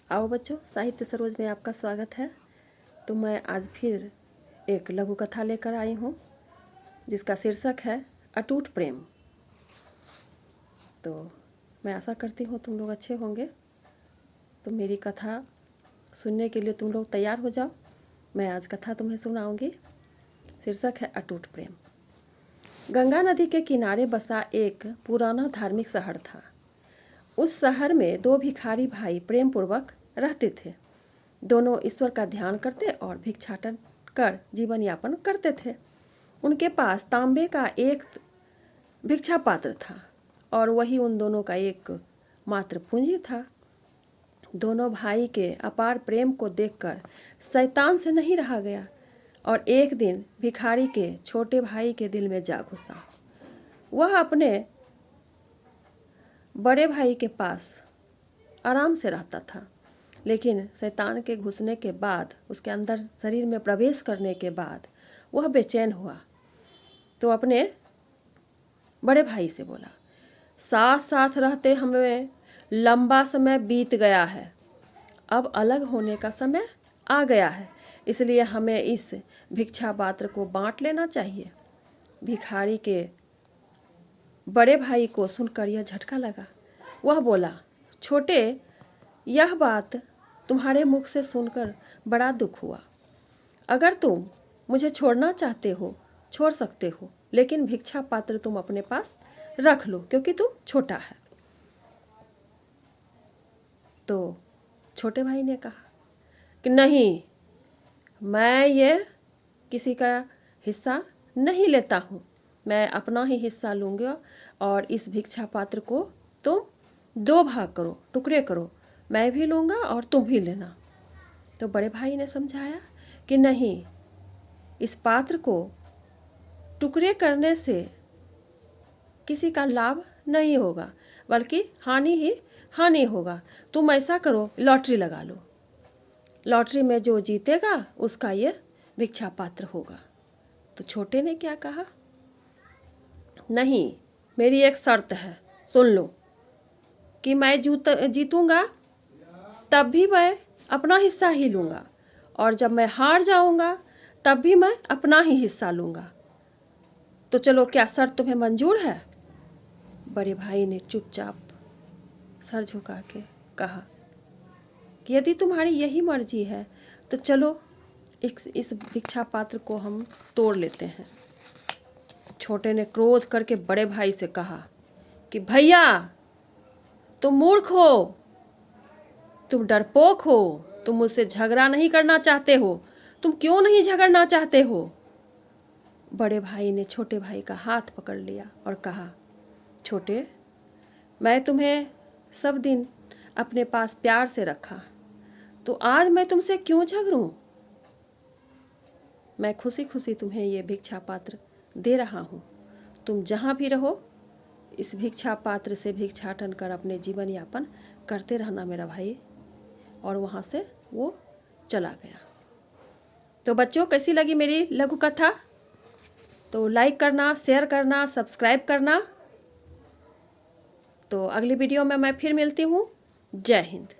आओ बच्चों, साहित्य सरोज में आपका स्वागत है। तो मैं आज फिर एक लघु कथा लेकर आई हूँ जिसका शीर्षक है अटूट प्रेम। तो मैं आशा करती हूँ तुम लोग अच्छे होंगे। तो मेरी कथा सुनने के लिए तुम लोग तैयार हो जाओ। मैं आज कथा तुम्हें सुनाऊंगी। शीर्षक है अटूट प्रेम। गंगा नदी के किनारे बसा एक पुराना धार्मिक शहर था। उस शहर में दो भिखारी भाई प्रेम पूर्वक रहते थे। दोनों ईश्वर का ध्यान करते और भिक्षाटन कर जीवन यापन करते थे। उनके पास तांबे का एक भिक्षा पात्र था और वही उन दोनों का एक मात्र पूंजी था। दोनों भाई के अपार प्रेम को देखकर शैतान से नहीं रहा गया और एक दिन भिखारी के छोटे भाई के दिल में जा घुसा। वह अपने बड़े भाई के पास आराम से रहता था, लेकिन शैतान के घुसने के बाद, उसके अंदर शरीर में प्रवेश करने के बाद वह बेचैन हुआ। तो अपने बड़े भाई से बोला, साथ साथ रहते हमें लंबा समय बीत गया है, अब अलग होने का समय आ गया है, इसलिए हमें इस भिक्षा पात्र को बांट लेना चाहिए। भिखारी के बड़े भाई को सुनकर यह झटका लगा। वह बोला, छोटे, यह बात तुम्हारे मुख से सुनकर बड़ा दुख हुआ। अगर तुम मुझे छोड़ना चाहते हो छोड़ सकते हो, लेकिन भिक्षा पात्र तुम अपने पास रख लो क्योंकि तुम छोटा है। तो छोटे भाई ने कहा कि नहीं, मैं ये किसी का हिस्सा नहीं लेता हूँ, मैं अपना ही हिस्सा लूँगा और इस भिक्षा पात्र को तुम दो भाग करो, टुकड़े करो, मैं भी लूँगा और तुम भी लेना। तो बड़े भाई ने समझाया कि नहीं, इस पात्र को टुकड़े करने से किसी का लाभ नहीं होगा, बल्कि हानि ही हानि होगा। तुम ऐसा करो, लॉटरी लगा लो, लॉटरी में जो जीतेगा उसका ये भिक्षा पात्र होगा। तो छोटे ने क्या कहा, नहीं, मेरी एक शर्त है, सुन लो, कि मैं जीतूंगा तब भी मैं अपना हिस्सा ही लूँगा और जब मैं हार जाऊंगा तब भी मैं अपना ही हिस्सा लूँगा। तो चलो, क्या शर्त तुम्हें मंजूर है? बड़े भाई ने चुपचाप सर झुका के कहा कि यदि तुम्हारी यही मर्जी है तो चलो, इस भिक्षा पात्र को हम तोड़ लेते हैं। छोटे ने क्रोध करके बड़े भाई से कहा कि भैया, तुम मूर्ख हो, तुम डरपोक हो, तुम मुझसे झगड़ा नहीं करना चाहते हो, तुम क्यों नहीं झगड़ना चाहते हो? बड़े भाई ने छोटे भाई का हाथ पकड़ लिया और कहा, छोटे, मैं तुम्हें सब दिन अपने पास प्यार से रखा, तो आज मैं तुमसे क्यों झगड़ूं? मैं खुशी खुशी तुम्हें ये भिक्षा पात्र दे रहा हूँ। तुम जहाँ भी रहो, इस भिक्षा पात्र से भिक्षाटन कर अपने जीवन यापन करते रहना मेरा भाई। और वहाँ से वो चला गया। तो बच्चों, कैसी लगी मेरी लघु कथा? तो लाइक करना, शेयर करना, सब्सक्राइब करना। तो अगली वीडियो में मैं फिर मिलती हूँ। जय हिंद।